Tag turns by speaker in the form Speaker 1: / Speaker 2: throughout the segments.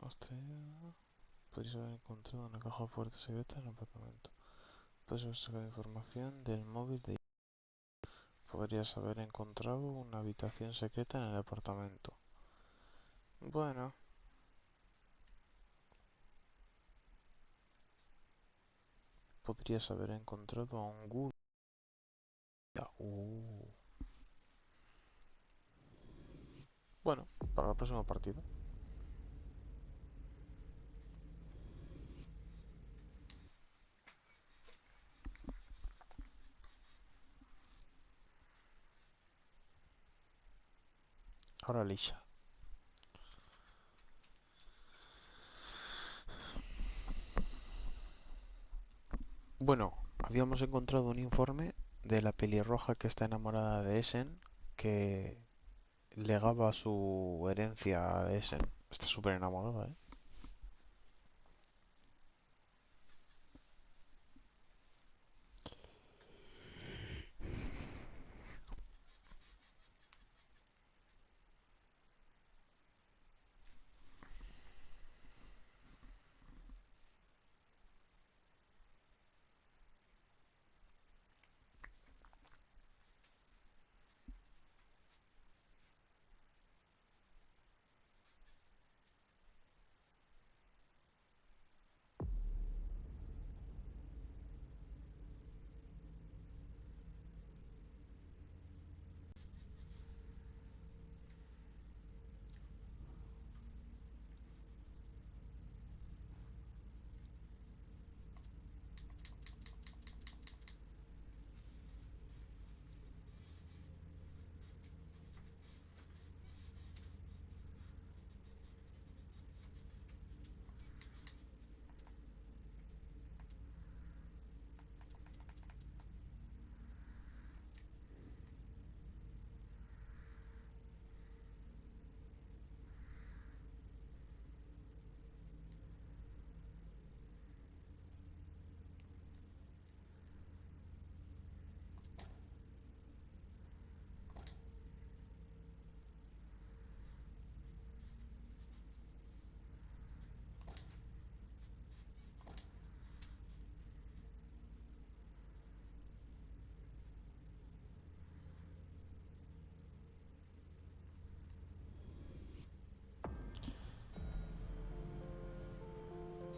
Speaker 1: Australia. Podrías haber encontrado una caja fuerte secreta en el apartamento. Puedes haber sacado información del móvil de... Podrías haber encontrado una habitación secreta en el apartamento. Bueno, podrías haber encontrado a un ghoul. Bueno, para la próxima partida. Ahora Lisha. Bueno, habíamos encontrado un informe de la pelirroja que está enamorada de Essen, que legaba su herencia a Essen. Está súper enamorada, ¿eh?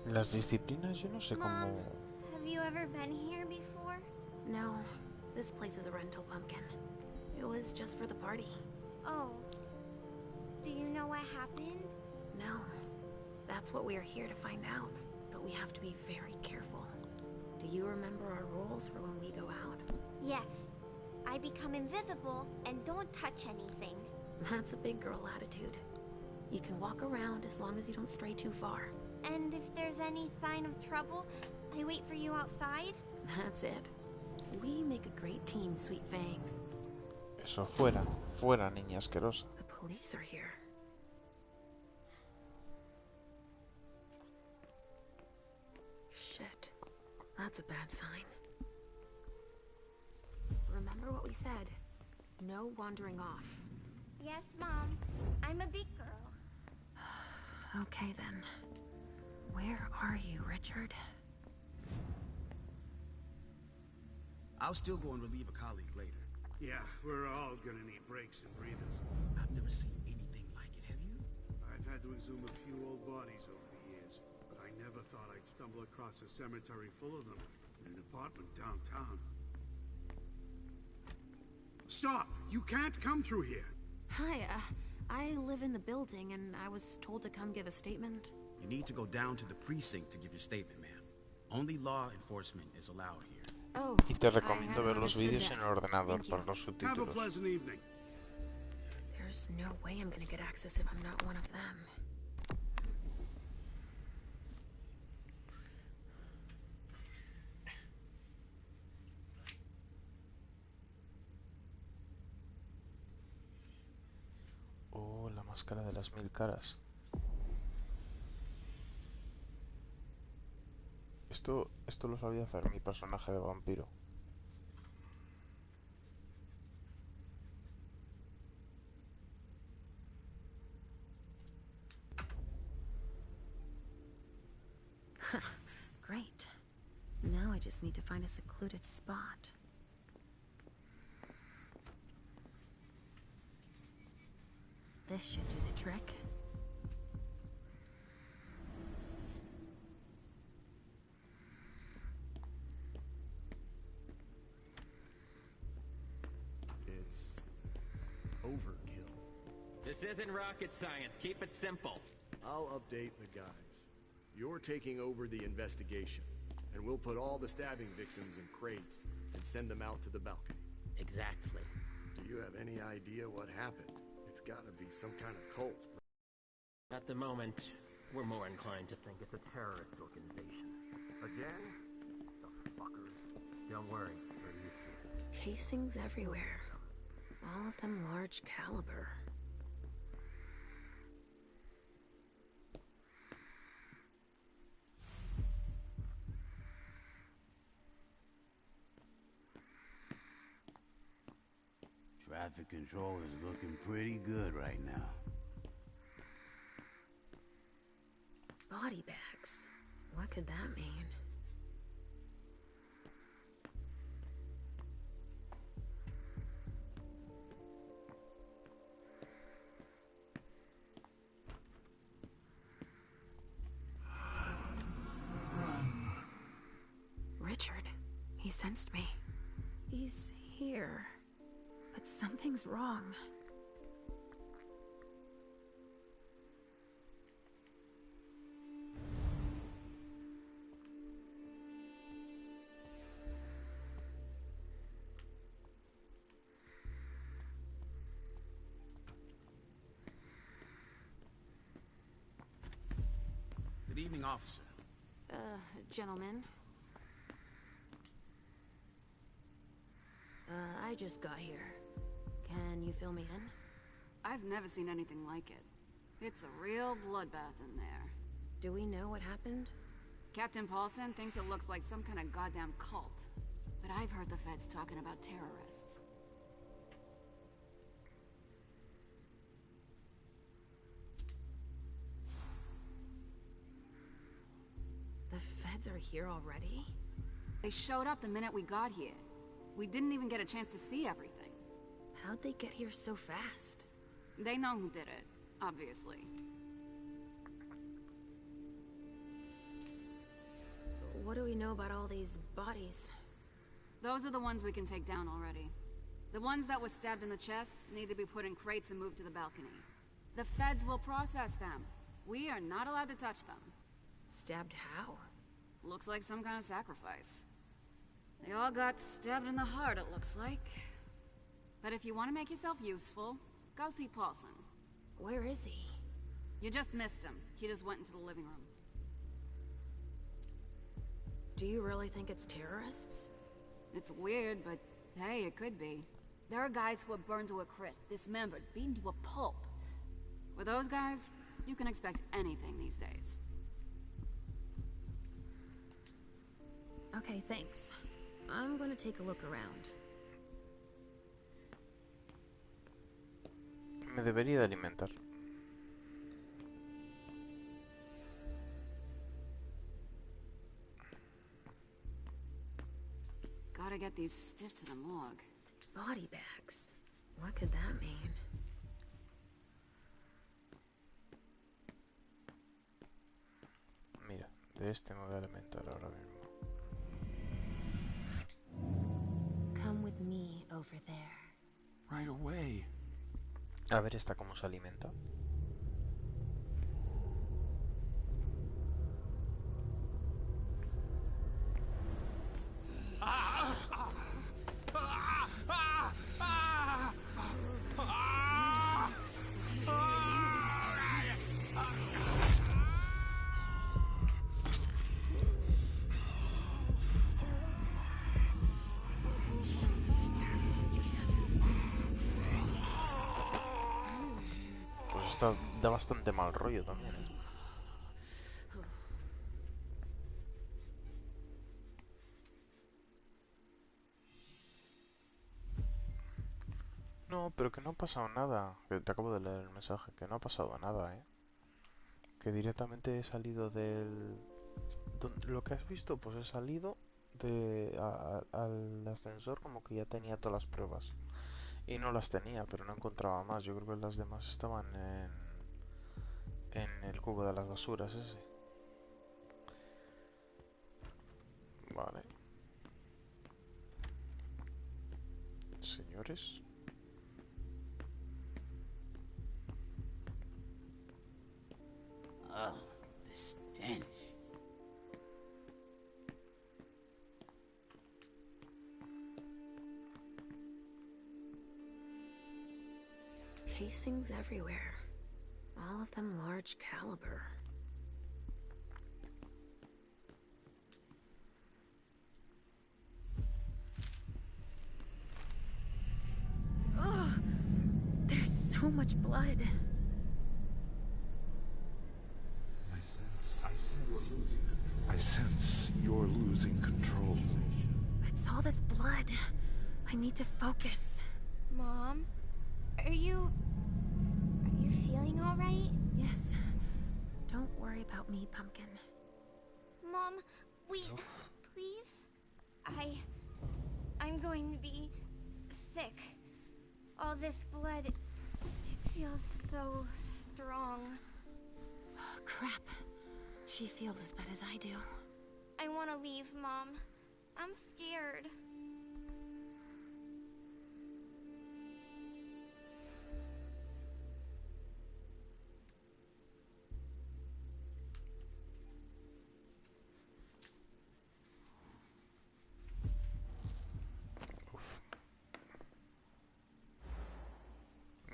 Speaker 1: Las disciplinas, yo no sé
Speaker 2: Mom,
Speaker 1: cómo...
Speaker 2: have you ever been here before?
Speaker 3: No, this place is a rental, Pumpkin. It was just for the party.
Speaker 2: Oh. Do you know what happened?
Speaker 3: No. That's what we are here to find out. But we have to be very careful. Do you remember our rules for when we go out?
Speaker 2: Yes. I become invisible and don't touch anything.
Speaker 3: That's a big girl attitude. You can walk around as long as you don't stray too far.
Speaker 2: And if there's any sign of trouble, I wait for you outside?
Speaker 3: That's it. We make a great team, Sweet Fangs.
Speaker 1: Eso, fuera. Fuera, niña asquerosa.
Speaker 3: The police are here. Shit. That's a bad sign. Remember what we said. No wandering off.
Speaker 2: Yes, Mom. I'm a big girl.
Speaker 3: Okay, then. Where are you, Richard?
Speaker 4: I'll still go and relieve a colleague later.
Speaker 5: Yeah, we're all gonna need breaks and breathers.
Speaker 4: I've never seen anything like it, have you?
Speaker 5: I've had to exhume a few old bodies over the years, but I never thought I'd stumble across a cemetery full of them in an apartment downtown. Stop! You can't come through here!
Speaker 3: Hi, I live in the building and I was told to come give a statement.
Speaker 4: You need to go down to the precinct to give your statement, ma'am. Only law enforcement is allowed here.
Speaker 3: Oh,
Speaker 1: Y te
Speaker 3: I
Speaker 1: recomiendo
Speaker 3: hadn't
Speaker 1: ver los
Speaker 3: understood
Speaker 1: vídeos
Speaker 3: that.
Speaker 1: en el ordenador
Speaker 3: Thank you.
Speaker 1: para los
Speaker 5: Have a
Speaker 1: subtítulos.
Speaker 5: pleasant evening.
Speaker 3: There's no way I'm gonna get access if I'm not one of them.
Speaker 1: Oh, la máscara de las 1000 caras. Esto lo sabía hacer mi personaje de vampiro.
Speaker 3: I just need to find a secluded spot. This should do the trick.
Speaker 6: It's overkill.
Speaker 7: This isn't rocket science. Keep it simple.
Speaker 6: I'll update the guys. You're taking over the investigation, and we'll put all the stabbing victims in crates and send them out to the balcony.
Speaker 7: Exactly.
Speaker 6: Do you have any idea what happened? It's gotta be some kind of cult.
Speaker 7: At the moment, we're more inclined to think it's a terrorist organization.
Speaker 6: Again? The fuckers.
Speaker 7: Don't worry, we're used to it.
Speaker 3: Casings everywhere. All of them large caliber.
Speaker 8: Traffic control is looking pretty good right now.
Speaker 3: Body bags. What could that mean? Richard. He sensed me. He's here. But something's wrong.
Speaker 4: Good evening, officer.
Speaker 3: Gentlemen. I just got here. Can you fill me in?
Speaker 9: I've never seen anything like it. It's a real bloodbath in there.
Speaker 3: Do we know what happened?
Speaker 9: Captain Paulson thinks it looks like some kind of goddamn cult. But I've heard the feds talking about terrorists.
Speaker 3: The feds are here already?
Speaker 9: They showed up the minute we got here. We didn't even get a chance to see everything.
Speaker 3: How'd they get here so fast?
Speaker 9: They know who did it, obviously.
Speaker 3: What do we know about all these bodies?
Speaker 9: Those are the ones we can take down already. The ones that were stabbed in the chest need to be put in crates and moved to the balcony. The feds will process them. We are not allowed to touch them.
Speaker 3: Stabbed how?
Speaker 9: Looks like some kind of sacrifice. They all got stabbed in the heart, it looks like. But if you want to make yourself useful, go see Paulson.
Speaker 3: Where is he?
Speaker 9: You just missed him. He just went into the living room.
Speaker 3: Do you really think it's terrorists?
Speaker 9: It's weird, but hey, it could be. There are guys who are burned to a crisp, dismembered, beaten to a pulp. With those guys, you can expect anything these days.
Speaker 3: Okay, thanks. I'm gonna take a look around.
Speaker 1: Me debería de alimentar.
Speaker 9: Gotta get these stiffs to the morgue.
Speaker 3: Body bags. What could that mean?
Speaker 1: Mira, de este me voy a alimentar ahora mismo.
Speaker 3: Come with me over there.
Speaker 4: Right away.
Speaker 1: A ver esta cómo se alimenta. Pues esta da bastante mal rollo también, ¿eh? No, pero que no ha pasado nada. Que te acabo de leer el mensaje, que no ha pasado nada, ¿eh? Que directamente he salido del... Lo que has visto, pues he salido al ascensor como que ya tenía todas las pruebas. Y no las tenía, pero no encontraba más. Yo creo que las demás estaban en el cubo de las basuras ese. Vale. Señores.
Speaker 8: Oh, the stench.
Speaker 3: Casings everywhere. All of them large caliber. Oh, there's so much blood.
Speaker 10: I sense you're losing control.
Speaker 3: It's all this blood. I need to focus.
Speaker 2: Mom, are you feeling all right?
Speaker 3: Yes. Don't worry about me, Pumpkin.
Speaker 2: Mom, wait, please. I'm going to be sick. All this blood, it feels so strong.
Speaker 3: Oh, crap. She feels as bad as I do.
Speaker 2: I want to leave, Mom. I'm scared.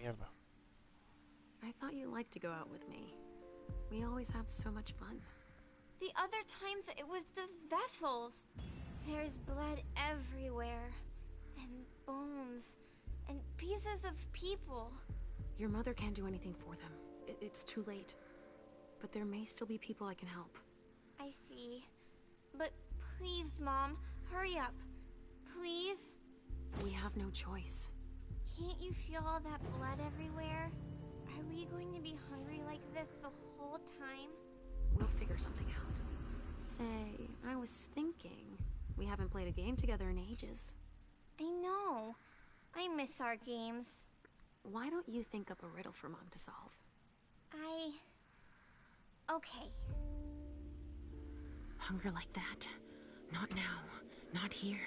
Speaker 1: Mierda.
Speaker 3: I thought you liked to go out with me. We always have so much fun.
Speaker 2: The other times it was just vessels. There's blood everywhere. And bones. And pieces of people.
Speaker 3: Your mother can't do anything for them. It's too late. But there may still be people I can help.
Speaker 2: I see. But please, Mom, hurry up. Please?
Speaker 3: We have no choice.
Speaker 2: Can't you feel all that blood everywhere? Are we going to be hungry like this the whole time?
Speaker 3: We'll figure something out. Say, I was thinking, we haven't played a game together in ages.
Speaker 2: I know. I miss our games.
Speaker 3: Why don't you think up a riddle for Mom to solve?
Speaker 2: Okay.
Speaker 3: Hunger like that? Not now. Not here.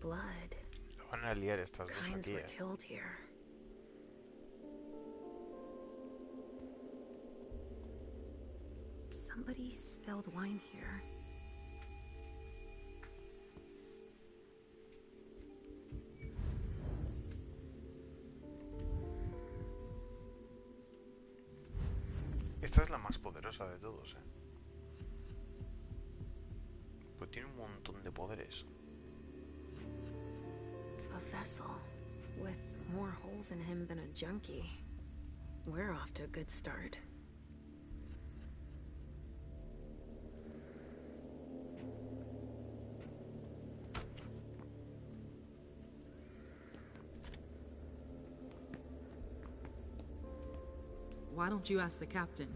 Speaker 3: Blood.
Speaker 1: Van a liar estas dos
Speaker 3: Kinds
Speaker 1: aquí,
Speaker 3: were killed here. Somebody spilled wine here.
Speaker 1: Esta es la más poderosa de todos, Pues tiene un montón de poderes.
Speaker 3: A vessel with more holes in him than a junkie. We're off to a good start.
Speaker 11: Why don't you ask the captain?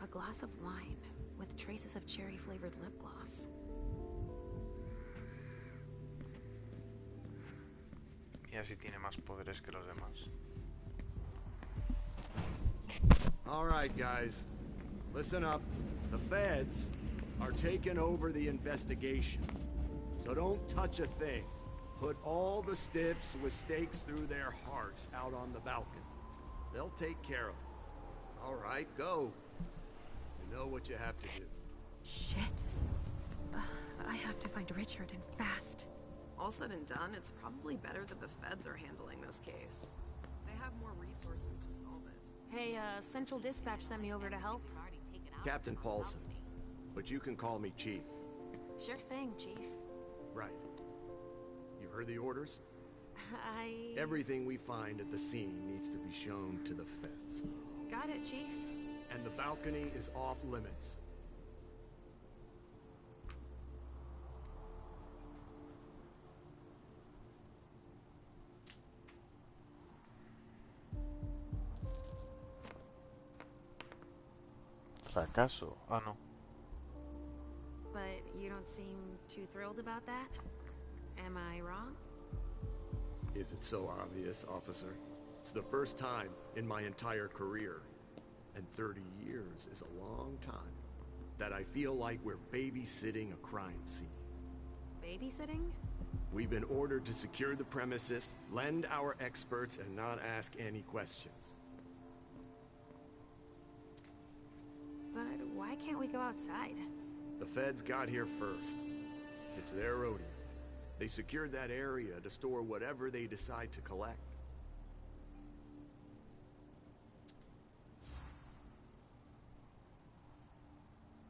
Speaker 3: A glass of wine with traces of cherry-flavored lip gloss.
Speaker 1: Y así tiene más poderes que los demás.
Speaker 6: All right, guys. Listen up. The feds are taking over the investigation. So don't touch a thing. Put all the stiffs with stakes through their hearts out on the balcony. They'll take care of it. All right, go. You know what you have to do.
Speaker 3: Shit. I have to find Richard and fast.
Speaker 12: All said and done, it's probably better that the feds are handling this case. They have more resources to solve it.
Speaker 3: Hey, Central Dispatch sent me over to help.
Speaker 6: Captain Paulson. But you can call me Chief.
Speaker 3: Sure thing, Chief.
Speaker 6: Right. You heard the orders?
Speaker 3: I...
Speaker 6: Everything we find at the scene needs to be shown to the feds.
Speaker 3: Got it, Chief.
Speaker 6: and the balcony is off limits.
Speaker 1: Fracaso. Ah, no.
Speaker 3: But you don't seem too thrilled about that? Am I wrong?
Speaker 6: Is it so obvious, officer? It's the first time in my entire career, and 30 years is a long time, that I feel like we're babysitting a crime scene.
Speaker 3: Babysitting?
Speaker 6: We've been ordered to secure the premises, lend our experts, and not ask any questions.
Speaker 3: But why can't we go outside?
Speaker 6: The feds got here first. It's their rodeo. They secured that area to store whatever they decide to collect.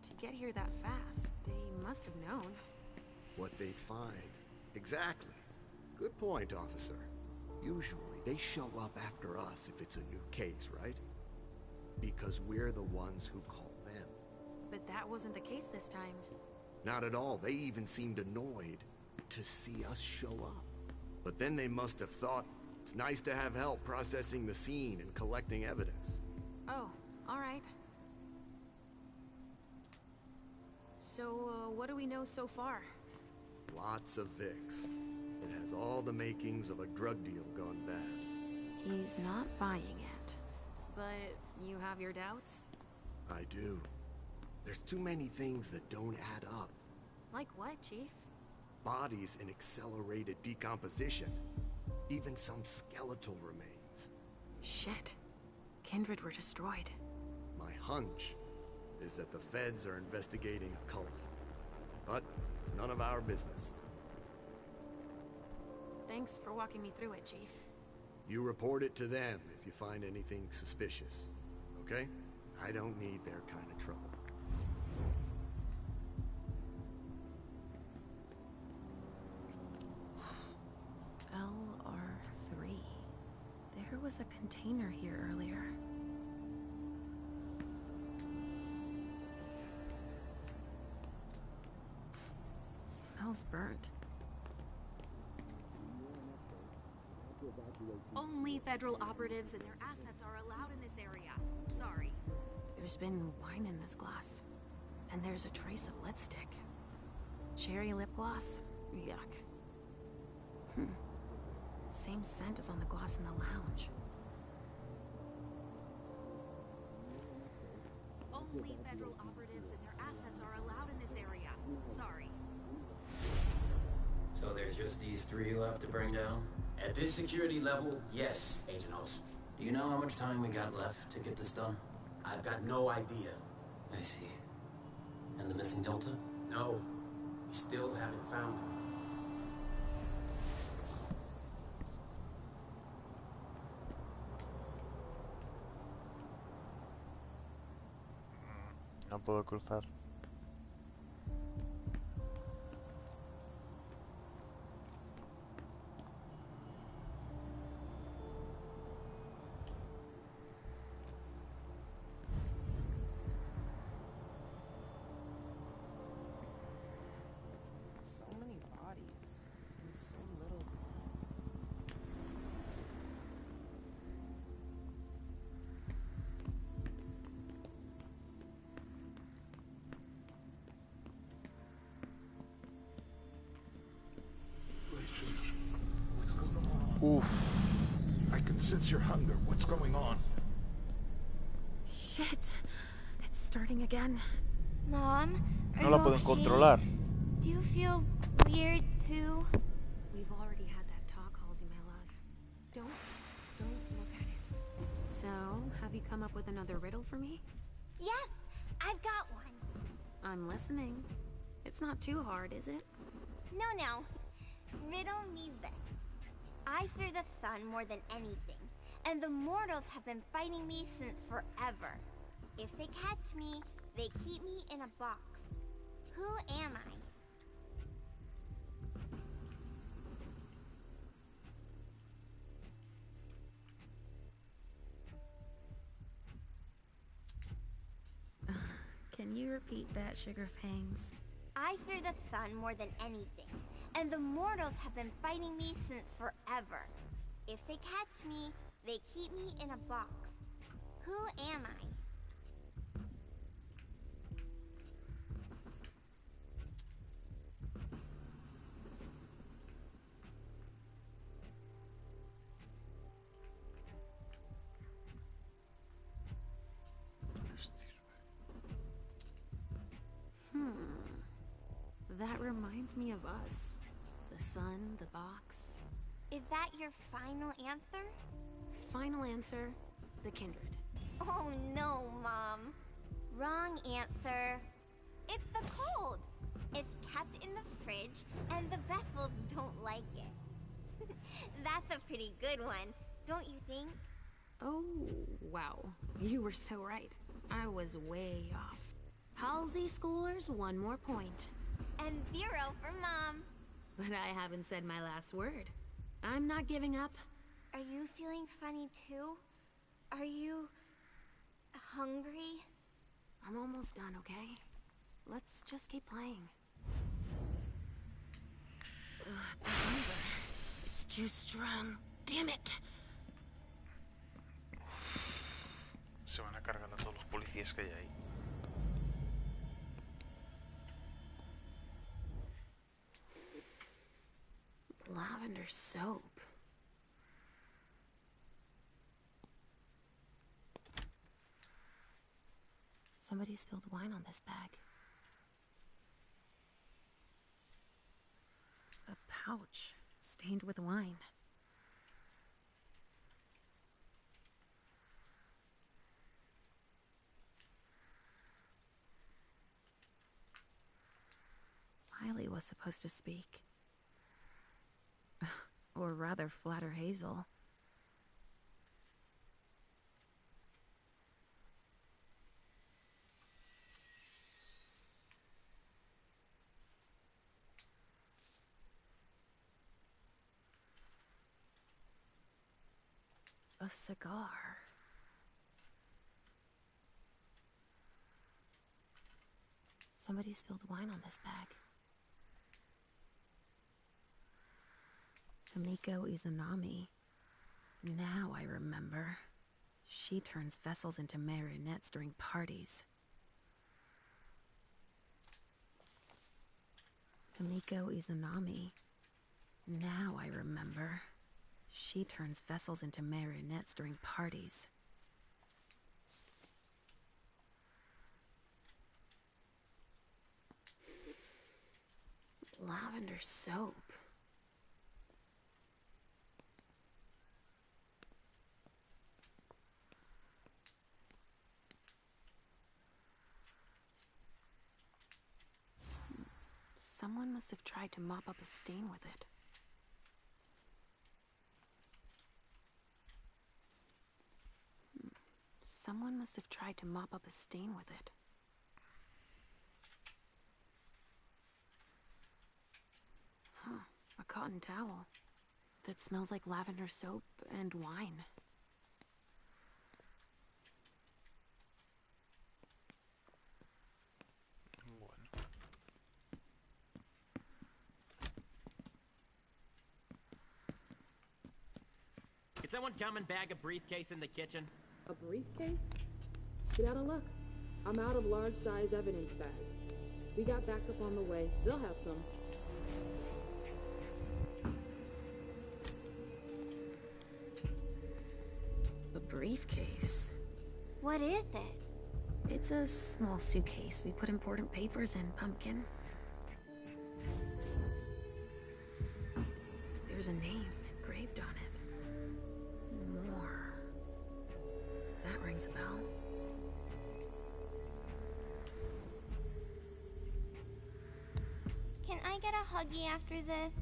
Speaker 3: To get here that fast, they must have known.
Speaker 6: What they'd find. Exactly. Good point, officer. Usually, they show up after us if it's a new case, right? Because we're the ones who call them.
Speaker 3: But that wasn't the case this time.
Speaker 6: Not at all. They even seemed annoyed to see us show up. But then they must have thought it's nice to have help processing the scene and collecting evidence.
Speaker 3: Oh, alright. So, what do we know so far?
Speaker 6: Lots of Vicks. It has all the makings of a drug deal gone bad.
Speaker 3: He's not buying it. But you have your doubts?
Speaker 6: I do. There's too many things that don't add up.
Speaker 3: Like what, Chief?
Speaker 6: Bodies in accelerated decomposition. Even some skeletal remains.
Speaker 3: Shit. Kindred were destroyed.
Speaker 6: My hunch is that the feds are investigating a cult. But it's none of our business.
Speaker 3: Thanks for walking me through it, Chief.
Speaker 6: You report it to them if you find anything suspicious. Okay? I don't need their kind of trouble.
Speaker 3: LR3. There was a container here earlier. Smells burnt.
Speaker 9: Only federal operatives and their assets are allowed in this area. Sorry.
Speaker 3: There's been wine in this glass. And there's a trace of lipstick. Cherry lip gloss? Yuck. Same scent as on the gloss in the lounge.
Speaker 9: Only federal operatives and their assets are allowed in this area. Sorry.
Speaker 13: So there's just these three left to bring down?
Speaker 4: At this security level, yes, Agent Olsen.
Speaker 13: Do you know how much time we got left to get this done?
Speaker 4: I've got no idea.
Speaker 13: I see. And the missing Delta?
Speaker 4: No, we still haven't found him.
Speaker 1: No puedo cruzar.
Speaker 12: So many bodies and so little blood.
Speaker 10: Oof. I can sense your hunger. What's going on?
Speaker 3: Shit. It's starting again.
Speaker 2: Mom, are
Speaker 1: No
Speaker 2: you
Speaker 1: la pueden
Speaker 2: okay?
Speaker 1: controlar.
Speaker 2: Do you feel weird too?
Speaker 3: We've already had that talk, Halsey, my love. Don't look at it. So, have you come up with another riddle for me?
Speaker 2: Yes, I've got one.
Speaker 3: I'm listening. It's not too hard, is it?
Speaker 2: No. Riddle me this. I fear the sun more than anything, and the mortals have been fighting me since forever. If they catch me, they keep me in a box. Who am I?
Speaker 3: Can you repeat that, Sugar Fangs?
Speaker 2: I fear the sun more than anything, and the mortals have been fighting me since forever. If they catch me, they keep me in a box. Who am I?
Speaker 3: That reminds me of us. The sun, the box.
Speaker 2: Is that your final answer?
Speaker 3: Final answer, the kindred.
Speaker 2: Oh no, Mom. Wrong answer. It's the cold. It's kept in the fridge, and the vessels don't like it. That's a pretty good one, don't you think?
Speaker 3: Oh, wow. You were so right. I was way off. Halsey schoolers, 1 more point.
Speaker 2: And 0 for Mom.
Speaker 3: But I haven't said my last word. I'm not giving up.
Speaker 2: Are you feeling funny too? Are you hungry?
Speaker 3: I'm almost done, okay? Let's just keep playing. Ugh, the hunger. It's too strong. Damn it!
Speaker 1: Se van a cargar a todos los policías que hay ahí.
Speaker 3: Lavender soap. Somebody spilled wine on this bag. A pouch stained with wine. Riley was supposed to speak. Or rather, flatter Hazel. A cigar. Somebody spilled wine on this bag. Kamiko Izanami. Now I remember. She turns vessels into marionettes during parties. Kamiko Izanami. Now I remember. She turns vessels into marionettes during parties. Lavender soap. Someone must have tried to mop up a stain with it. Someone must have tried to mop up a stain with it. Huh, a cotton towel that smells like lavender soap and wine.
Speaker 7: Can someone come and bag a briefcase in the kitchen?
Speaker 14: A briefcase? Get out and look. I'm out of large-size evidence bags. We got backup on the way. They'll have some.
Speaker 3: A briefcase?
Speaker 2: What is it?
Speaker 3: It's a small suitcase. We put important papers in, Pumpkin. There's a name engraved on it. More. That rings a bell.
Speaker 2: Can I get a huggy after this?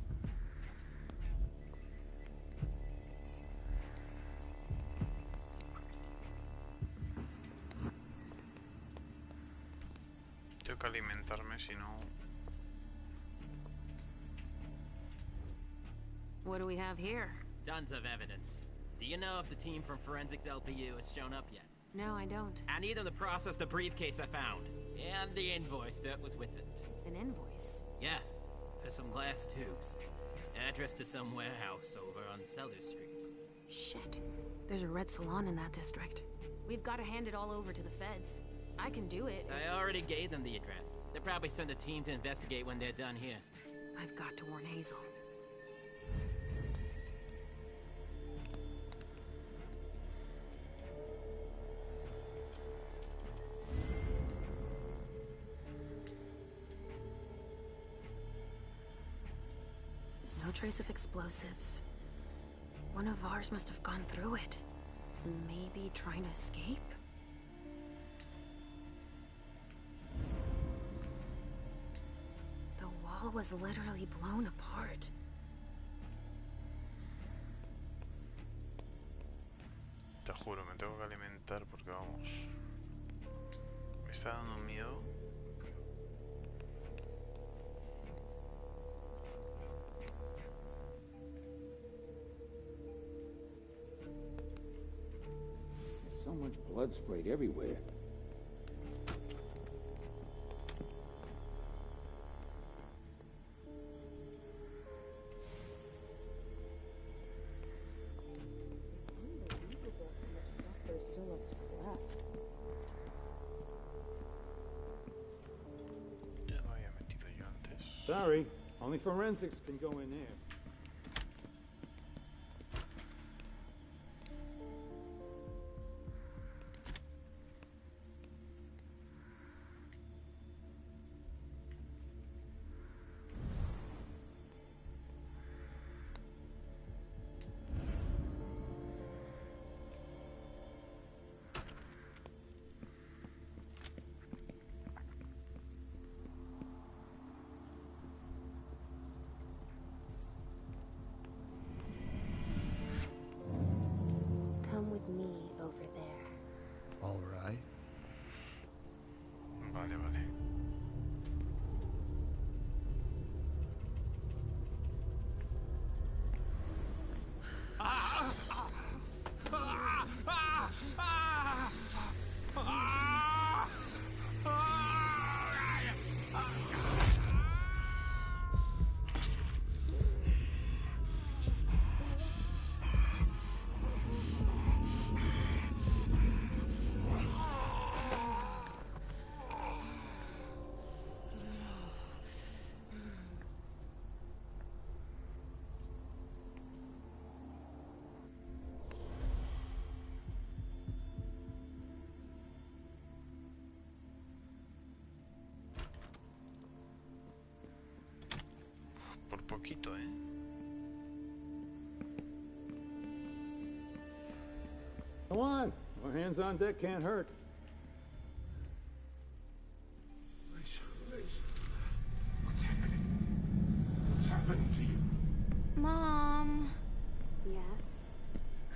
Speaker 1: Tengo que alimentarme, si no...
Speaker 3: What do we have here?
Speaker 7: Tons of evidence. Do you know if the team from Forensics LPU has shown up yet?
Speaker 3: No, I don't.
Speaker 7: I need them to process the briefcase I found. And the invoice that was with it.
Speaker 3: An invoice?
Speaker 7: Yeah, for some glass tubes. Address to some warehouse over on Sellers Street.
Speaker 3: Shit. There's a red salon in that district. We've got to hand it all over to the feds. I can do it.
Speaker 7: I already gave them the address. They'll probably send a team to investigate when they're done here.
Speaker 3: I've got to warn Hazel. No trace of explosives. One of ours must have gone through it. Maybe trying to escape? The wall was literally blown apart.
Speaker 1: Te juro, me tengo que alimentar porque vamos... Me está dando un miedo.
Speaker 15: There's so much blood sprayed everywhere. Sorry, only forensics can go in there.
Speaker 3: Come with me over there.
Speaker 6: All right.
Speaker 1: Vale, vale. Por poquito, ¿eh?
Speaker 15: Come on, more hands on deck can't hurt.
Speaker 10: What's happening? What's happening to you?
Speaker 2: Mom,
Speaker 3: Yes?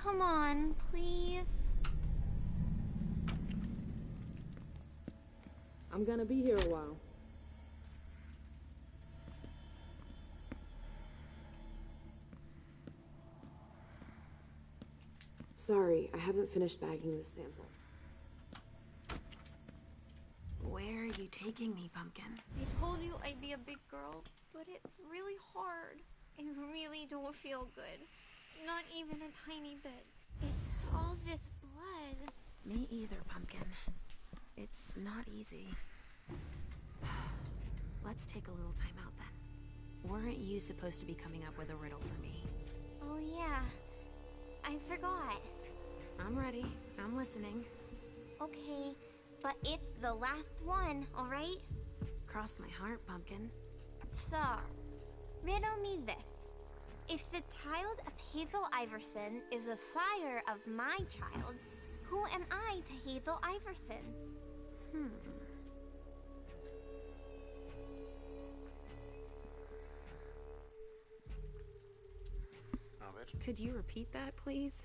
Speaker 2: come on, please.
Speaker 14: I'm gonna be here a while. Sorry, I haven't finished bagging the sample.
Speaker 3: Where are you taking me, Pumpkin?
Speaker 2: I told you I'd be a big girl, but it's really hard. I really don't feel good. Not even a tiny bit. It's all this blood.
Speaker 3: Me either, Pumpkin. It's not easy. Let's take a little time out then. Weren't you supposed to be coming up with a riddle for me?
Speaker 2: Oh yeah, I forgot.
Speaker 3: I'm ready. I'm listening.
Speaker 2: Okay, but it's the last one, alright?
Speaker 3: Cross my heart, Pumpkin.
Speaker 2: So, riddle me this. If the child of Hazel Iverson is the sire of my child, who am I to Hazel Iverson?
Speaker 1: A ver.
Speaker 3: Could you repeat that, please?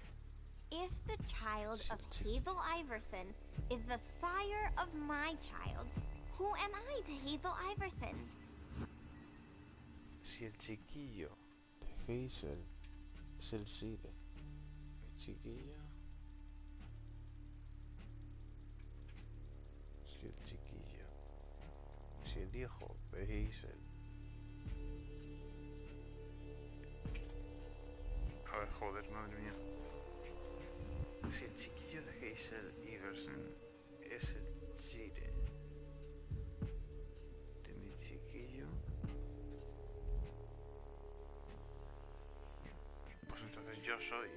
Speaker 2: If the child of Hazel Iverson is the sire of my child, who am I to Hazel Iverson?
Speaker 1: Si el chiquillo de Hazel es el sire, mi chiquilla si el hijo de Hazel... A ver, joder, madre mía. Si el chiquillo de Hazel Iverson es el chile de mi chiquillo, pues entonces yo soy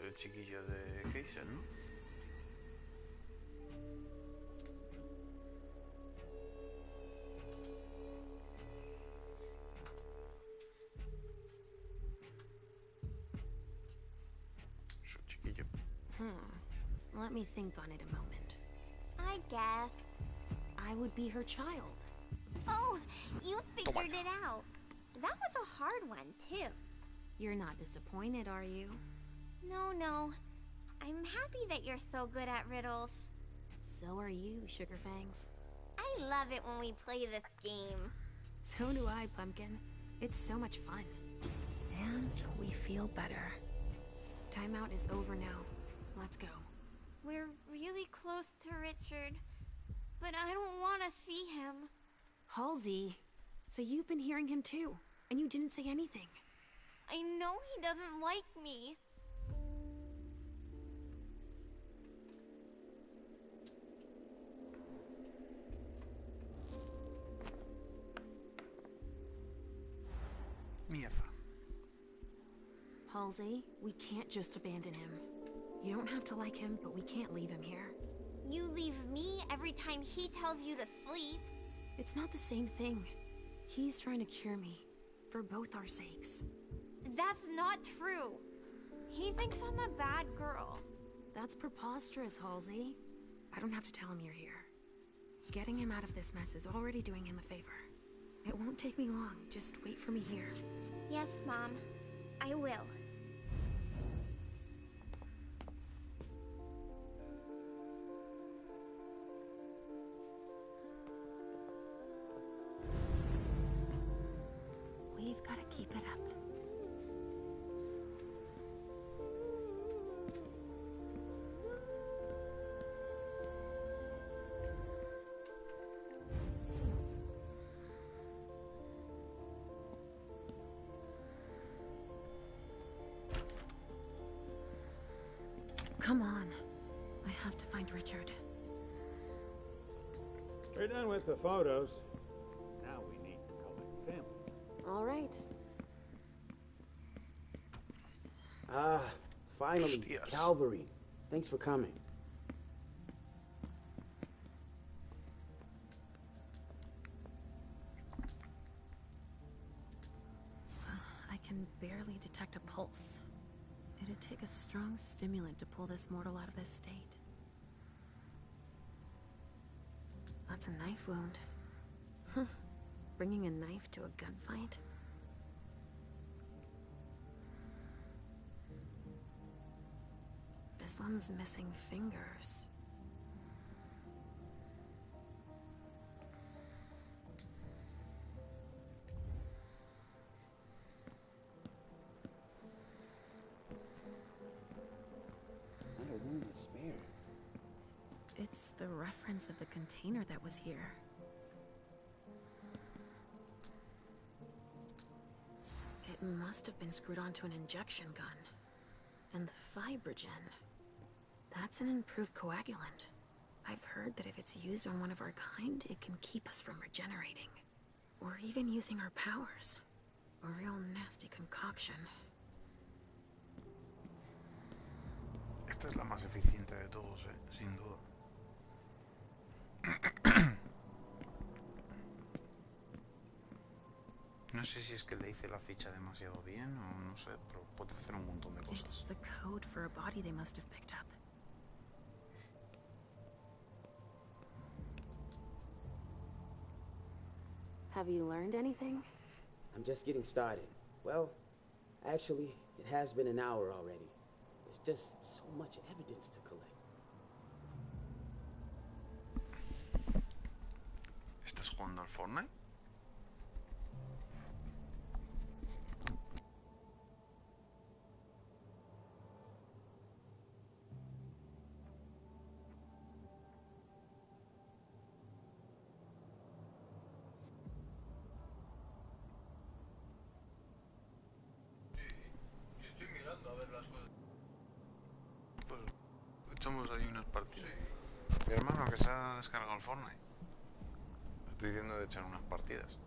Speaker 1: el chiquillo de Hazel, ¿no? Su chiquillo.
Speaker 3: Let me think on it a moment.
Speaker 2: I guess.
Speaker 3: I would be her child.
Speaker 2: Oh, you figured it out. That was a hard one, too.
Speaker 3: You're not disappointed, are you?
Speaker 2: No. I'm happy that you're so good at riddles.
Speaker 3: So are you, Sugarfangs.
Speaker 2: I love it when we play this game.
Speaker 3: So do I, Pumpkin. It's so much fun. And we feel better. Timeout is over now. Let's go.
Speaker 2: We're really close to Richard, but I don't want to see him.
Speaker 3: Halsey, so you've been hearing him too, and you didn't say anything.
Speaker 2: I know he doesn't like me.
Speaker 1: Mierda.
Speaker 3: Halsey, we can't just abandon him. You don't have to like him, but we can't leave him here.
Speaker 2: You leave me every time he tells you to sleep.
Speaker 3: It's not the same thing. He's trying to cure me, for both our sakes.
Speaker 2: That's not true. He thinks I'm a bad girl.
Speaker 3: That's preposterous, Halsey. I don't have to tell him you're here. Getting him out of this mess is already doing him a favor. It won't take me long. Just wait for me here.
Speaker 2: Yes, Mom. I will.
Speaker 3: We've got to keep it up. Come on. I have to find Richard.
Speaker 15: We're done with the photos. Now we need to collect samples.
Speaker 3: All right.
Speaker 16: Ah, finally,
Speaker 1: Hostias.
Speaker 16: Calvary. Thanks for coming.
Speaker 3: I can barely detect a pulse. It'd take a strong stimulant to pull this mortal out of this state. That's a knife wound. Huh. Bringing a knife to a gunfight? This one's missing fingers.
Speaker 16: Not a room to spare.
Speaker 3: It's the reference of the container that was here. It must have been screwed onto an injection gun. And the fibrogen. That's an improved coagulant. I've heard that if it's used on one of our kind, it can keep us from regenerating. Or even using our powers. A real nasty concoction.
Speaker 1: Esta es la más eficiente de todos, sin duda. No sé si es que le hice la ficha demasiado bien o no sé, pero puede hacer un montón de
Speaker 3: It's
Speaker 1: cosas.
Speaker 3: the code for a body they must have picked up. Have you learned anything?
Speaker 16: I'm just getting started. Well, actually, it has been an hour already. There's just so much evidence to collect.
Speaker 1: ¿Estás jugando al Fortnite? Pues echamos ahí unas partidas. Mi hermano que se ha descargado el Fortnite. Estoy diciendo de echar unas partidas.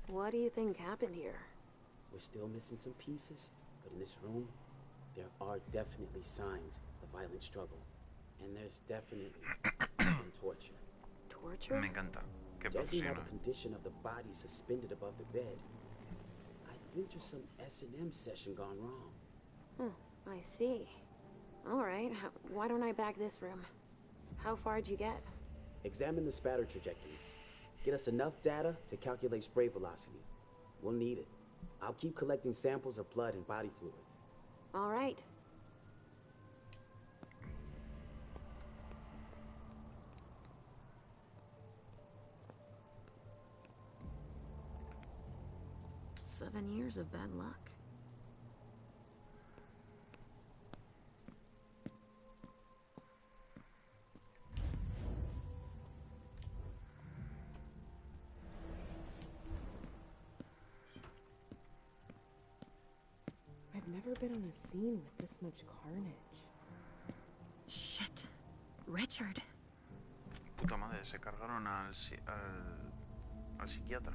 Speaker 3: What do you think happened here?
Speaker 16: We're still missing some pieces, but in this room, there are definitely signs of violent struggle. And there's definitely some torture.
Speaker 3: Torture?
Speaker 1: Me encanta. Qué
Speaker 16: Judging by
Speaker 1: profesional.
Speaker 16: the condition of the body suspended above the bed, I think there's some S&M session gone wrong.
Speaker 3: I see. All right, why don't I back this room? How far'd you get?
Speaker 16: Examine the spatter trajectory. Get us enough data to calculate spray velocity. We'll need it. I'll keep collecting samples of blood and body fluids.
Speaker 3: All right. Seven years of bad luck.
Speaker 14: I've never been on a scene with this much carnage.
Speaker 3: Shit. Richard.
Speaker 1: Puta madre, se cargaron al psiquiatra.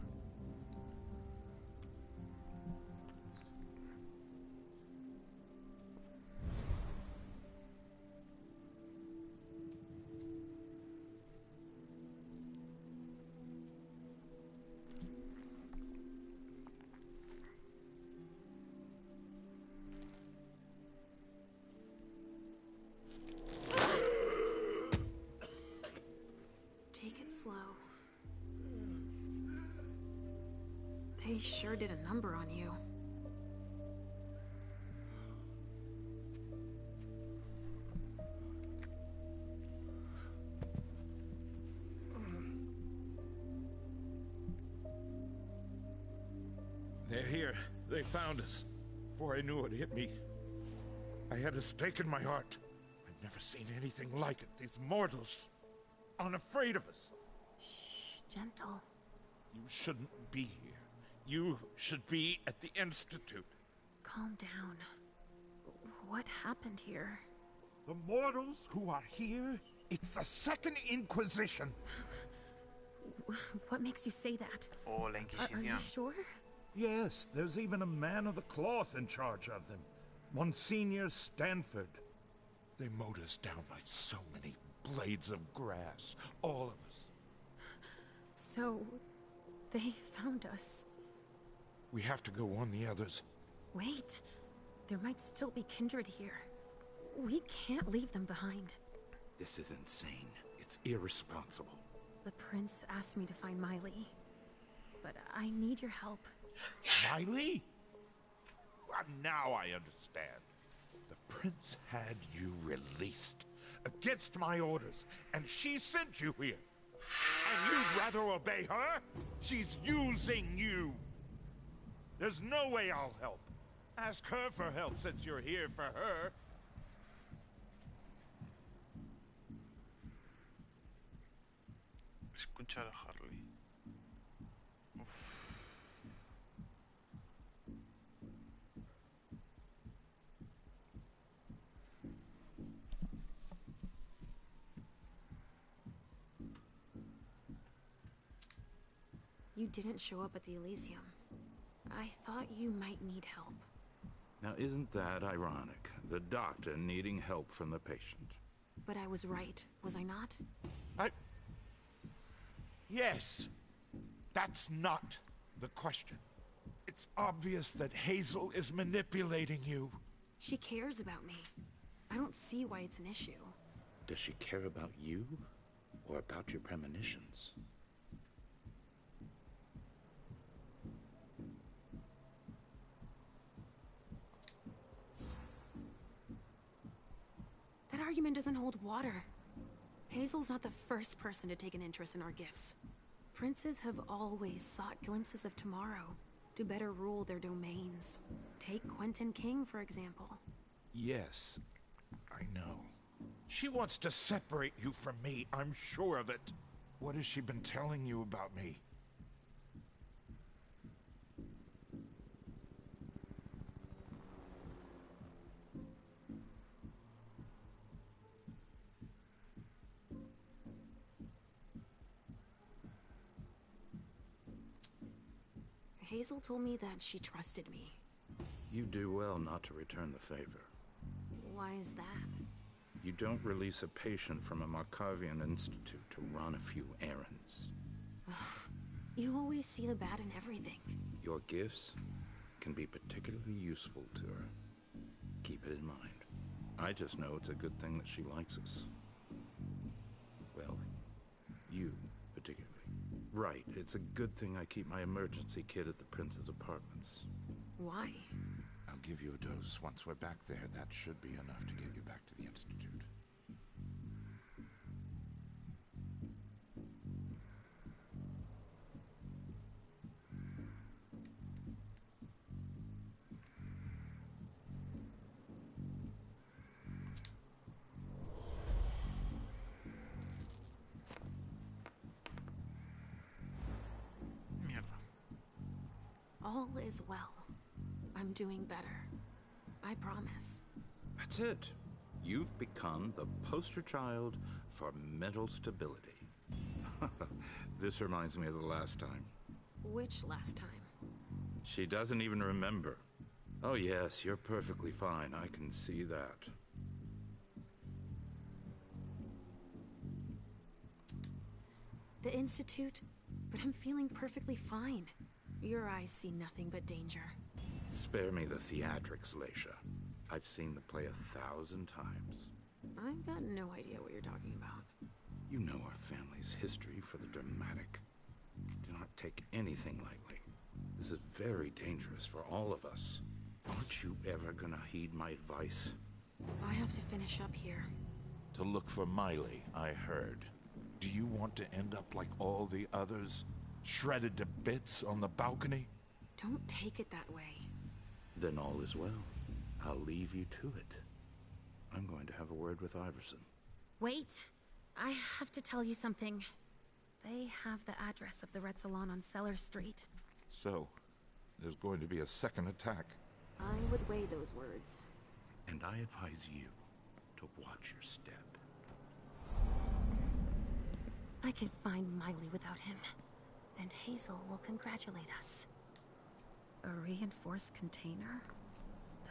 Speaker 3: Take it slow. They sure did a number on you.
Speaker 10: They're here. They found us. Before I knew it hit me, I had a stake in my heart. I've never seen anything like it. These mortals, unafraid of us.
Speaker 3: Shh, gentle.
Speaker 10: You shouldn't be here. You should be at the Institute.
Speaker 3: Calm down. What happened here?
Speaker 10: The mortals who are here, it's the Second Inquisition.
Speaker 3: What makes you say that?
Speaker 1: Oh, la
Speaker 3: Are you
Speaker 1: Inquisición.
Speaker 3: sure?
Speaker 10: Yes, there's even a man of the cloth in charge of them. Monsignor Stanford. They mowed us down like so many blades of grass. All of us.
Speaker 3: So, they found us.
Speaker 10: We have to go warn the others.
Speaker 3: Wait. There might still be kindred here. We can't leave them behind.
Speaker 10: This is insane. It's irresponsible.
Speaker 3: The prince asked me to find Miley. But I need your help.
Speaker 10: Miley? Well, now I understand. The prince had you released against my orders, and she sent you here. And you'd rather obey her? She's using you. There's no way I'll help. Ask her for help since you're here for her.
Speaker 1: Escuchar a Harley. Uf.
Speaker 3: You didn't show up at the Elysium. I thought you might need help.
Speaker 10: Now, isn't that ironic? The doctor needing help from the patient.
Speaker 3: But I was right, was I not?
Speaker 10: Yes. That's not the question. It's obvious that Hazel is manipulating you.
Speaker 3: She cares about me. I don't see why it's an issue.
Speaker 10: Does she care about you? Or about your premonitions?
Speaker 3: That argument doesn't hold water. Hazel's not the first person to take an interest in our gifts. Princes have always sought glimpses of tomorrow to better rule their domains. Take Quentin King, for example.
Speaker 10: Yes, I know. She wants to separate you from me, I'm sure of it. What has she been telling you about me?
Speaker 3: Hazel told me that she trusted me.
Speaker 17: You do well not to return the favor.
Speaker 3: Why is that?
Speaker 17: You don't release a patient from a Markovian institute to run a few errands.
Speaker 3: You always see the bad in everything.
Speaker 17: Your gifts can be particularly useful to her. Keep it in mind. I just know it's a good thing that she likes us. Well, you particularly. Right, it's a good thing I keep my emergency kit at the Prince's apartments.
Speaker 3: Why?
Speaker 10: I'll give you a dose once we're back there. That should be enough to get you back to the Institute.
Speaker 3: All is well. I'm doing better. I promise.
Speaker 17: That's it. You've become the poster child for mental stability. This reminds me of the last time.
Speaker 3: Which last time?
Speaker 17: She doesn't even remember. Oh yes, you're perfectly fine. I can see that.
Speaker 3: The Institute? But I'm feeling perfectly fine. Your eyes see nothing but danger.
Speaker 17: Spare me the theatrics, Leisha. I've seen the play 1,000 times.
Speaker 3: I've got no idea what you're talking about.
Speaker 17: You know our family's history for the dramatic. Do not take anything lightly. This is very dangerous for all of us. Aren't you ever gonna heed my advice?
Speaker 3: I have to finish up here.
Speaker 10: To look for Miley, I heard. Do you want to end up like all the others? Shredded to bits on the balcony?
Speaker 3: Don't take it that way.
Speaker 17: Then all is well. I'll leave you to it. I'm going to have a word with Iverson.
Speaker 3: Wait! I have to tell you something. They have the address of the Red Salon on Cellar Street.
Speaker 10: So, there's going to be a second attack.
Speaker 3: I would weigh those words.
Speaker 17: And I advise you to watch your step.
Speaker 3: I can find Miley without him. And Hazel will congratulate us. A reinforced container?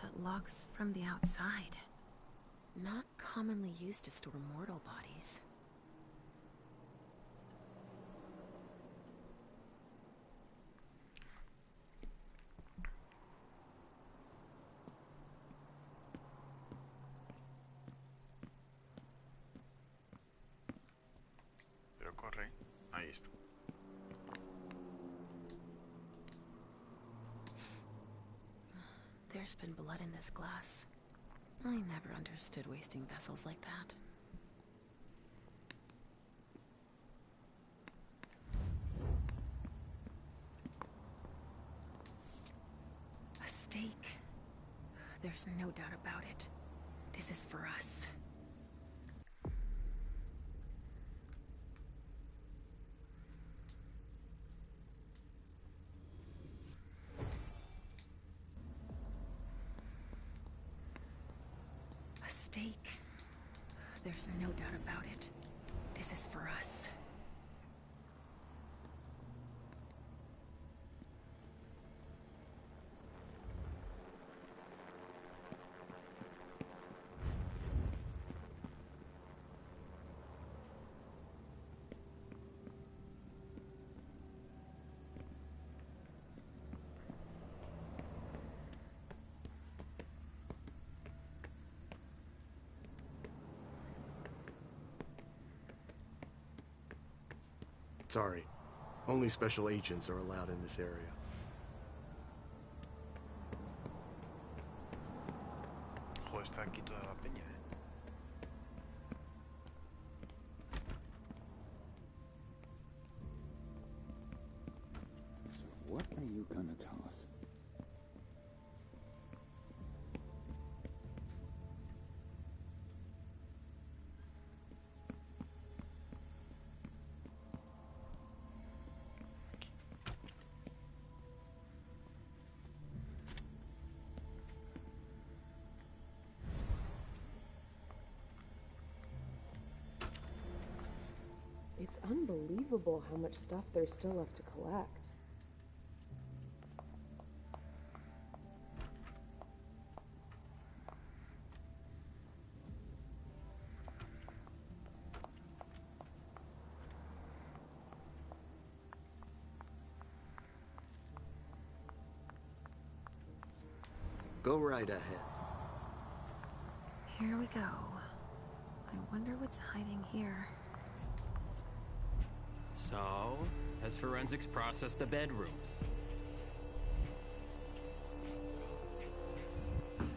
Speaker 3: That locks from the outside. Not commonly used to store mortal bodies.
Speaker 1: Pero corre. Ahí está.
Speaker 3: There's been blood in this glass. I never understood wasting vessels like that. A stake. There's no doubt about it. This is for us. A stake. There's no doubt about it. This is for us.
Speaker 6: Sorry. Only special agents are allowed in this area.
Speaker 1: Joder, está aquí toda la peña,
Speaker 18: So what are you gonna tell us?
Speaker 14: unbelievable how much stuff there's still left to collect.
Speaker 19: Go right ahead.
Speaker 3: Here we go. I wonder what's hiding here.
Speaker 7: So, has forensics processed the bedrooms?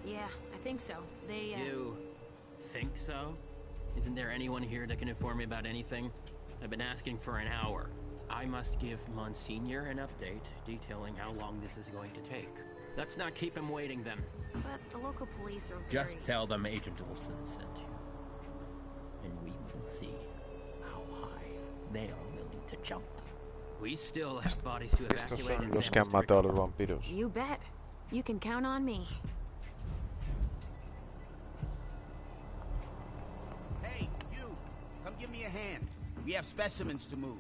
Speaker 3: Yeah, I think so. They,
Speaker 7: You think so? Isn't there anyone here that can inform me about anything? I've been asking for an hour. I must give Monsignor an update detailing how long this is going to take. Let's not keep him waiting then.
Speaker 3: But the local police are
Speaker 7: Just tell them Agent Olsen sent you. And we will see how high they are willing to jump. We still have bodies to
Speaker 1: Estos
Speaker 7: evacuate
Speaker 1: son
Speaker 7: and
Speaker 1: los que han
Speaker 7: samples to
Speaker 1: matado a los vampiros.
Speaker 3: You bet. You can count on me.
Speaker 8: Hey, you! Come give me a hand. We have specimens to move.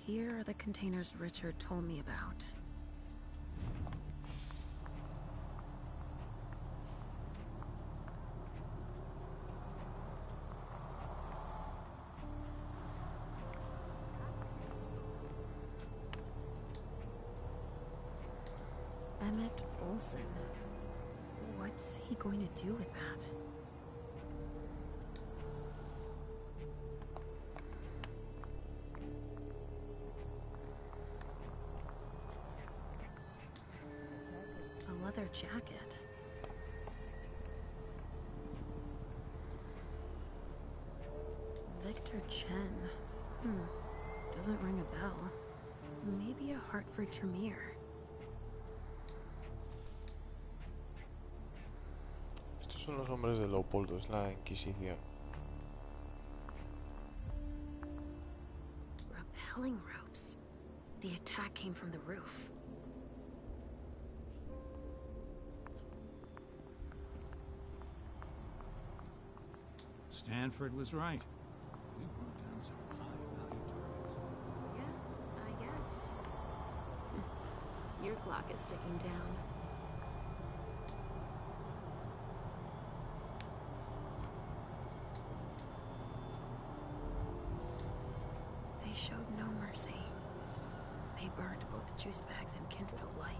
Speaker 3: Here are the containers Richard told me about. Emmett Olsen. What's he going to do with that? A leather jacket. Victor Chen. Doesn't ring a bell. Maybe a Hartford Tremere.
Speaker 1: Estos son los hombres de Leopoldo, es la Inquisición.
Speaker 3: Rappelling ropes. The attack came from the roof.
Speaker 15: Stanford was right. We brought down some high-value targets.
Speaker 3: Yeah, I guess. Your clock is ticking down. They showed no mercy. They burned both juice bags and kindred alike.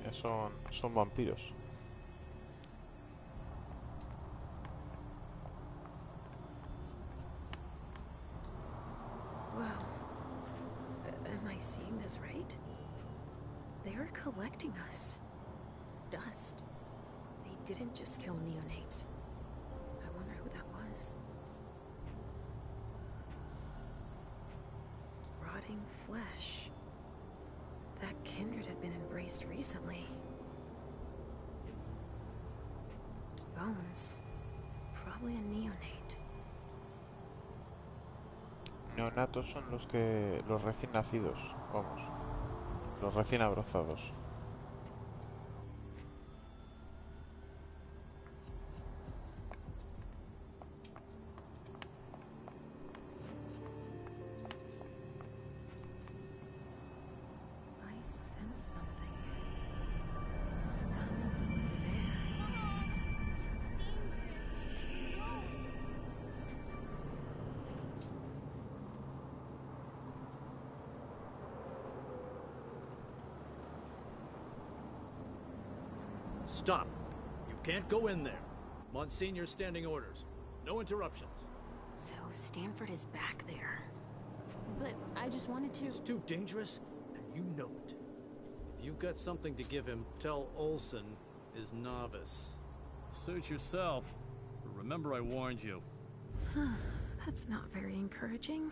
Speaker 1: Ya son vampiros.
Speaker 3: Wow. Am I seeing this right? They're collecting us. Dust. They didn't just kill neonates. I wonder who that was. Rotting flesh. That kindred had been embraced recently. Bones. Probably a neonate.
Speaker 1: Neonatos son los recién nacidos, vamos. Los recién abrazados.
Speaker 3: I sense something. It's coming from over there.
Speaker 20: Stop. You can't go in there. Monsignor's standing orders. No interruptions.
Speaker 3: So Stanford is back there. But I just wanted to...
Speaker 20: It's too dangerous, and you know it. If you've got something to give him, tell Olsen is novice.
Speaker 21: Suit yourself. But remember I warned you.
Speaker 3: That's not very encouraging.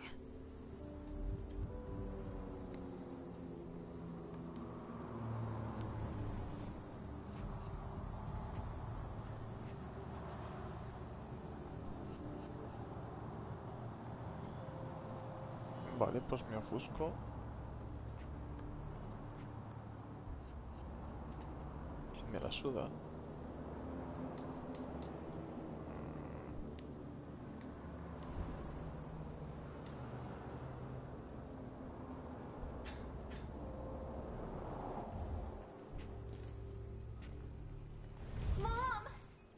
Speaker 1: Vale, pues me ofusco. Y me la suda.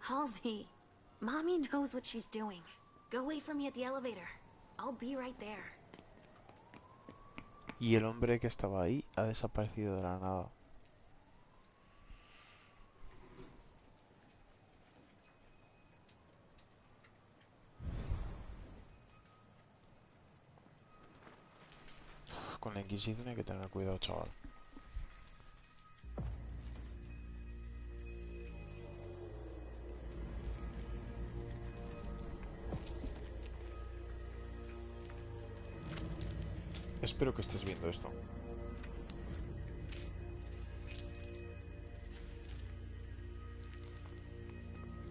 Speaker 3: Halsey, Mommy knows what she's doing. Go wait for me at the elevator. I'll be right there.
Speaker 1: Y el hombre que estaba ahí ha desaparecido de la nada. Con la Inquisición hay que tener cuidado, chaval. Espero que estés viendo esto.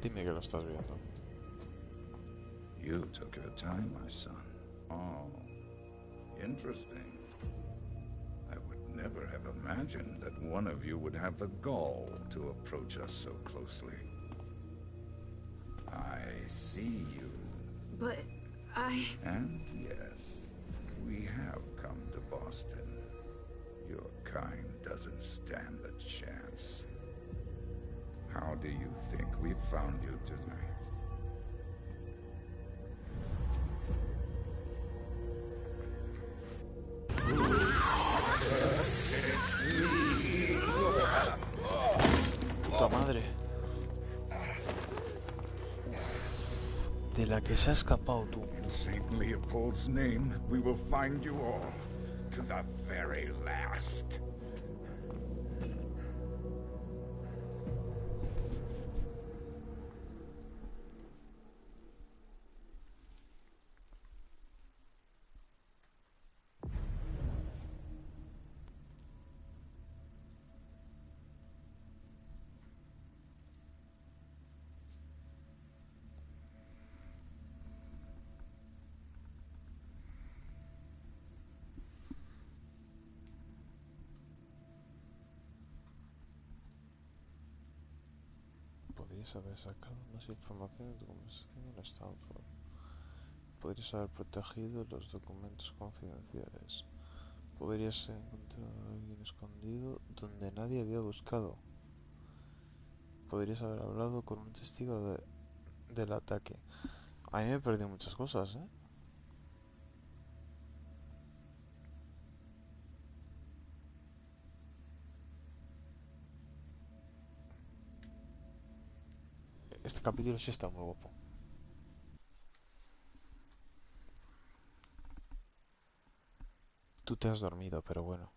Speaker 1: Dime que lo estás viendo.
Speaker 17: You took your time, my son. Oh, interesting. I would never have imagined that one of you would have the gall to approach us so closely. I see you.
Speaker 3: But
Speaker 17: And yes, we have come to Boston. Your kind doesn't stand a chance. How do you think we found you tonight?
Speaker 1: Puta madre. De la que se ha escapado tú.
Speaker 17: In St. Leopold's name, we will find you all, to the very last.
Speaker 1: Podrías haber sacado más información de tu conversación en Stanford. Podrías haber protegido los documentos confidenciales. Podrías haber encontrado a alguien escondido donde nadie había buscado. Podrías haber hablado con un testigo del ataque. A mí me he perdido muchas cosas, ¿eh? Este capítulo sí está muy guapo. Tú te has dormido, pero bueno.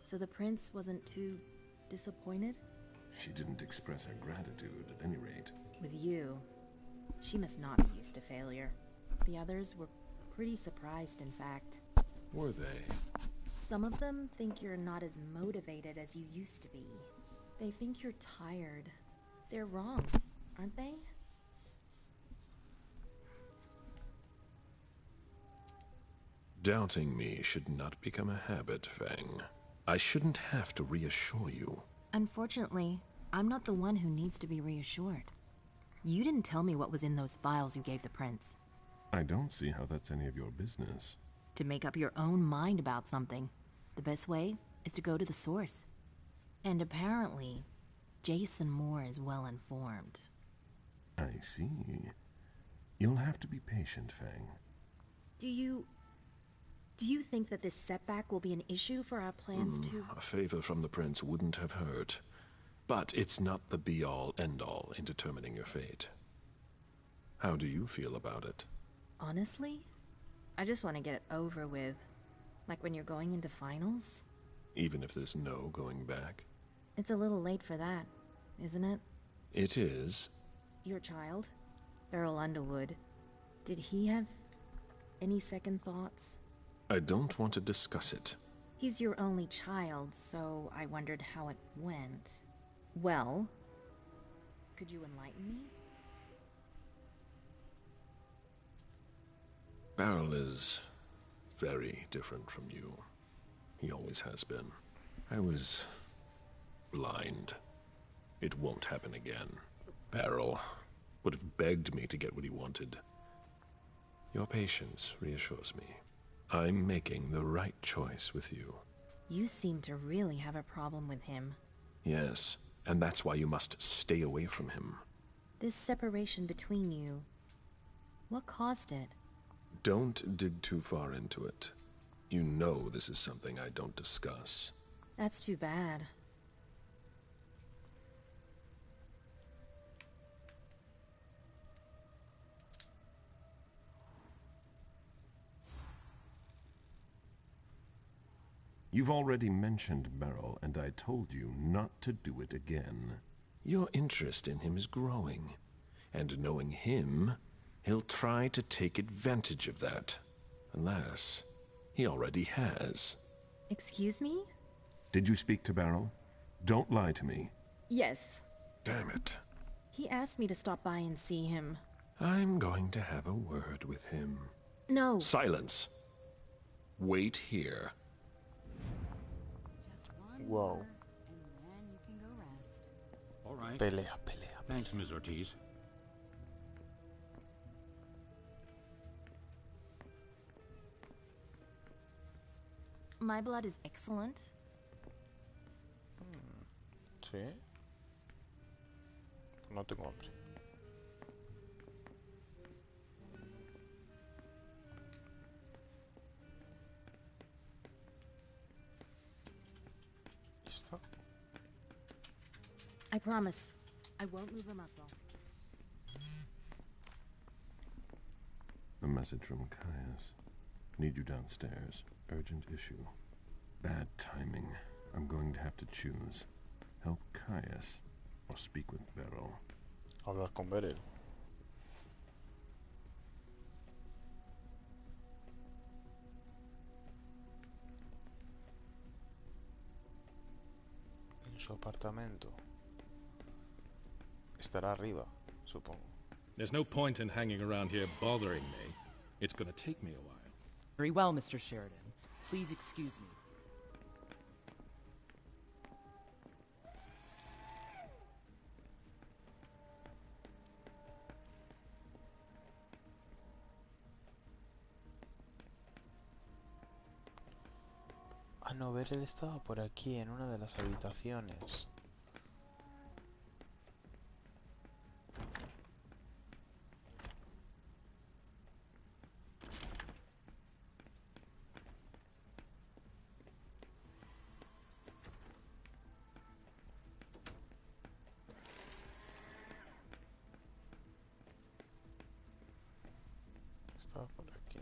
Speaker 5: So the prince wasn't too disappointed?
Speaker 22: She didn't express her gratitude, at any rate.
Speaker 5: With you, she must not be used to failure. The others were pretty surprised, in fact.
Speaker 22: Were they?
Speaker 5: Some of them think you're not as motivated as you used to be. They think you're tired. They're wrong, aren't they?
Speaker 22: Doubting me should not become a habit, Fang. I shouldn't have to reassure you.
Speaker 5: Unfortunately, I'm not the one who needs to be reassured. You didn't tell me what was in those files you gave the prince.
Speaker 22: I don't see how that's any of your business.
Speaker 5: To make up your own mind about something, the best way is to go to the source. And apparently, Jason Moore is well informed.
Speaker 22: I see. You'll have to be patient, Fang.
Speaker 5: Do you think that this setback will be an issue for our plans to...
Speaker 22: A favor from the prince wouldn't have hurt. But it's not the be-all, end-all in determining your fate. How do you feel about it?
Speaker 5: Honestly, I just want to get it over with. Like when you're going into finals.
Speaker 22: Even if there's no going back?
Speaker 5: It's a little late for that, isn't it?
Speaker 22: It is.
Speaker 5: Your child, Beryl Underwood, did he have any second thoughts?
Speaker 22: I don't want to discuss it.
Speaker 5: He's your only child, so I wondered how it went. Well, could you enlighten me?
Speaker 22: Beryl is very different from you. He always has been. I was blind. It won't happen again. Beryl would have begged me to get what he wanted. Your patience reassures me. I'm making the right choice with you.
Speaker 5: You seem to really have a problem with him.
Speaker 22: Yes, and that's why you must stay away from him.
Speaker 5: This separation between you, what caused it?
Speaker 22: Don't dig too far into it. You know this is something I don't discuss.
Speaker 5: That's too bad.
Speaker 22: You've already mentioned Beryl, and I told you not to do it again. Your interest in him is growing, and knowing him, he'll try to take advantage of that. Unless he already has.
Speaker 5: Excuse me?
Speaker 22: Did you speak to Beryl? Don't lie to me.
Speaker 5: Yes.
Speaker 22: Damn it.
Speaker 5: He asked me to stop by and see him.
Speaker 22: I'm going to have a word with him.
Speaker 5: No.
Speaker 22: Silence. Wait here.
Speaker 1: Wow.
Speaker 4: All right.
Speaker 1: Pelea.
Speaker 4: Thanks, Ms. Ortiz.
Speaker 5: My blood is excellent.
Speaker 1: Sí. No tengo hambre. ¿Listo?
Speaker 5: I promise, I won't move a muscle.
Speaker 22: A message from Caius. Need you downstairs. Urgent issue. Bad timing. I'm going to have to choose. Help Caius or speak with Beryl.
Speaker 1: Hablar con Beryl. En su apartamento. Estará arriba, supongo.
Speaker 21: There's no point in hanging around here bothering me. It's gonna take me a while.
Speaker 23: Very well, Mr. Sheridan. Please excuse me.
Speaker 1: Ah, no, Beryl estaba por aquí, en una de las habitaciones. Estaba por aquí.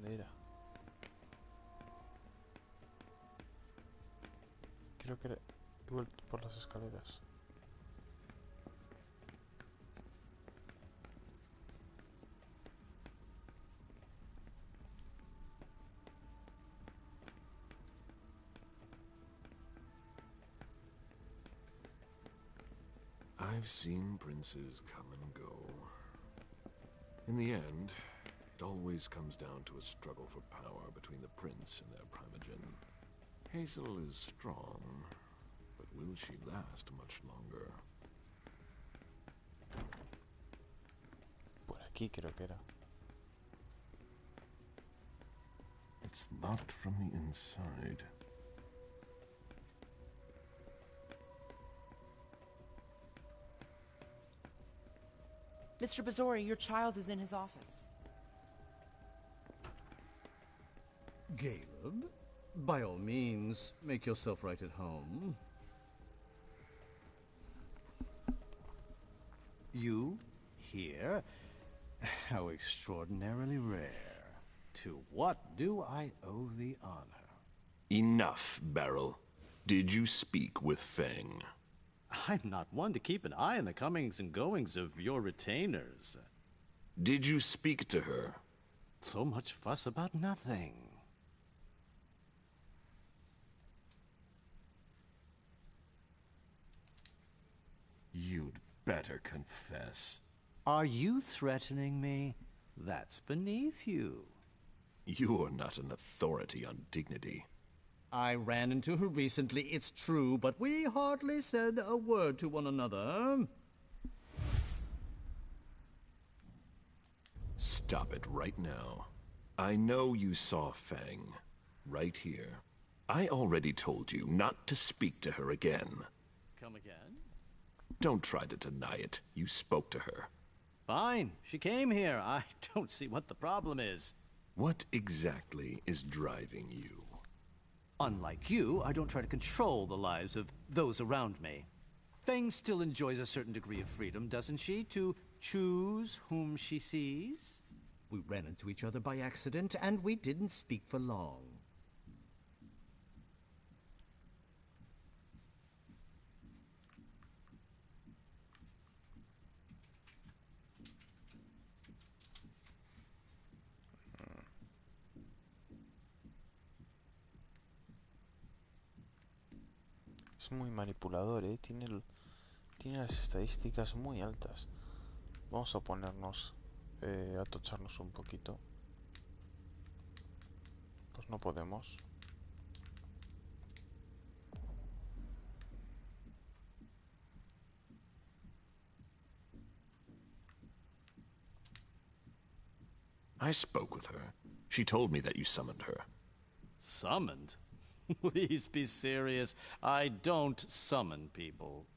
Speaker 1: dónde era. Creo que he vuelto por las escaleras.
Speaker 22: I've seen princes come and go. In the end, it always comes down to a struggle for power between the prince and their primogen. Hazel is strong, but will she last much longer?
Speaker 1: Por aquí creo que era.
Speaker 22: It's locked from the inside.
Speaker 23: Mr. Bazori, your child is in his office.
Speaker 20: Caleb, by all means, make yourself right at home. You here? How extraordinarily rare. To what do I owe the honor?
Speaker 22: Enough, Beryl. Did you speak with Feng?
Speaker 20: I'm not one to keep an eye on the comings and goings of your retainers.
Speaker 22: Did you speak to her?
Speaker 20: So much fuss about nothing.
Speaker 22: You'd better confess.
Speaker 20: Are you threatening me? That's beneath you.
Speaker 22: You're not an authority on dignity.
Speaker 20: I ran into her recently, it's true, but we hardly said a word to one another.
Speaker 22: Stop it right now. I know you saw Feng. Right here. I already told you not to speak to her again.
Speaker 20: Come again?
Speaker 22: Don't try to deny it. You spoke to her.
Speaker 20: Fine. She came here. I don't see what the problem is.
Speaker 22: What exactly is driving you?
Speaker 20: Unlike you, I don't try to control the lives of those around me. Feng still enjoys a certain degree of freedom, doesn't she, to choose whom she sees? We ran into each other by accident, and we didn't speak for long.
Speaker 1: Es muy manipulador, ¿eh? Tiene las estadísticas muy altas. Vamos a ponernos a tocharnos un poquito. Pues no podemos.
Speaker 22: I spoke with her. She told me that you summoned her.
Speaker 20: Summoned? Please be serious. I don't summon people.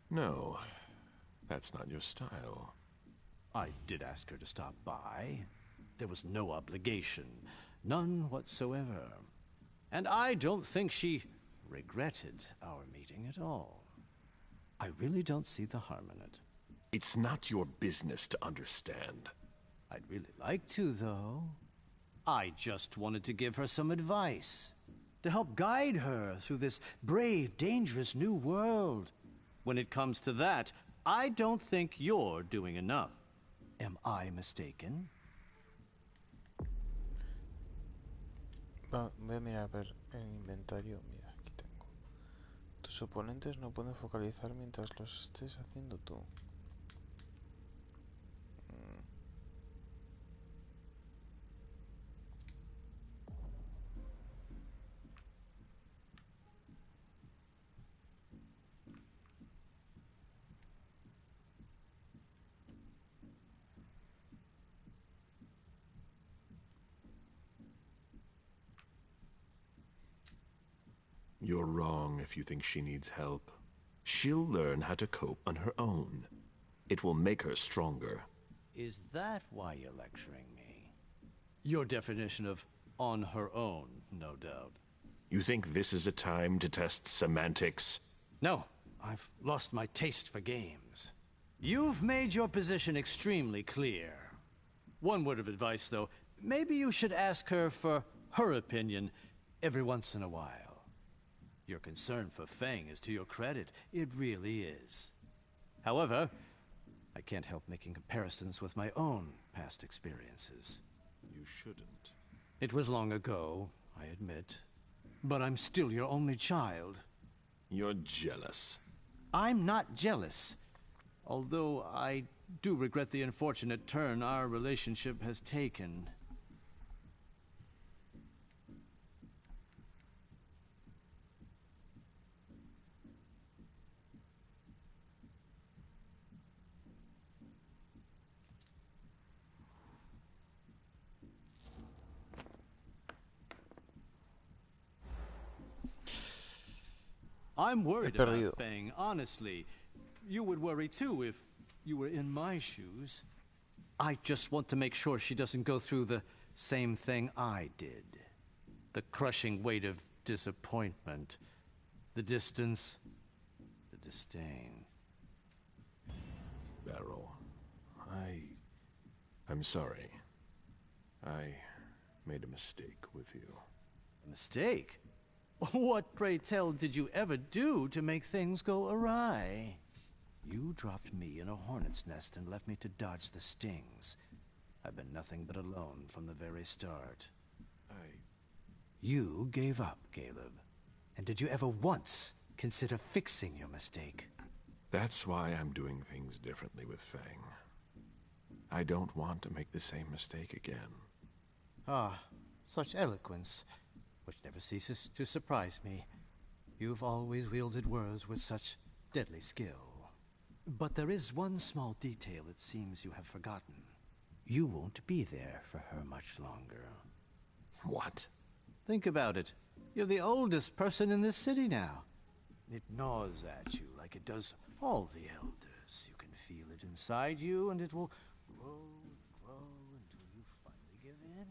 Speaker 22: No, that's not your style.
Speaker 20: I did ask her to stop by. There was no obligation. None whatsoever. And I don't think she regretted our meeting at all. I really don't see the harm in it.
Speaker 22: It's not your business to understand.
Speaker 20: I'd really like to, though. I just wanted to give her some advice. To help guide her through this brave, dangerous new world. When it comes to that, I don't think you're doing enough. Am I mistaken?
Speaker 1: Voy a mirar a ver el inventario. Mira, aquí tengo. Tus oponentes no pueden focalizar mientras los estés haciendo tú.
Speaker 22: You're wrong if you think she needs help. She'll learn how to cope on her own. It will make her stronger.
Speaker 20: Is that why you're lecturing me? Your definition of on her own, no doubt.
Speaker 22: You think this is a time to test semantics?
Speaker 20: No, I've lost my taste for games. You've made your position extremely clear. One word of advice, though. Maybe you should ask her for her opinion every once in a while. Your concern for Feng is to your credit. It really is. However, I can't help making comparisons with my own past experiences.
Speaker 22: You shouldn't.
Speaker 20: It was long ago, I admit. But I'm still your only child.
Speaker 22: You're jealous.
Speaker 20: I'm not jealous. Although I do regret the unfortunate turn our relationship has taken. I'm worried about Feng, honestly. You would worry too if you were in my shoes. I just want to make sure she doesn't go through the same thing I did. The crushing weight of disappointment. The distance. The disdain.
Speaker 22: Beryl, I'm sorry. I made a mistake with you.
Speaker 20: A mistake? What, pray tell, did you ever do to make things go awry? You dropped me in a hornet's nest and left me to dodge the stings. I've been nothing but alone from the very start. You gave up, Caleb. And did you ever once consider fixing your mistake?
Speaker 22: That's why I'm doing things differently with Feng. I don't want to make the same mistake again.
Speaker 20: Ah, such eloquence, which never ceases to surprise me. You've always wielded words with such deadly skill. But there is one small detail it seems you have forgotten. You won't be there for her much longer.
Speaker 22: What?
Speaker 20: Think about it. You're the oldest person in this city now. It gnaws at you like it does all the elders. You can feel it inside you, and it will grow until you finally give in.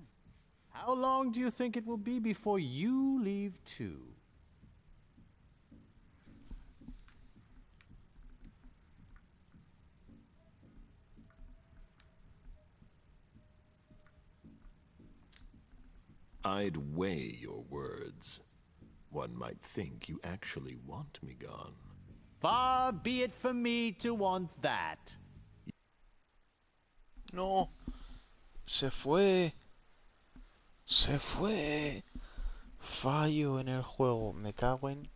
Speaker 20: How long do you think it will be before you leave too?
Speaker 22: I'd weigh your words. One might think you actually want me gone.
Speaker 20: Far be it from me to want that.
Speaker 1: No. Se fue. Se fue. Fallo en el juego. Me cago en...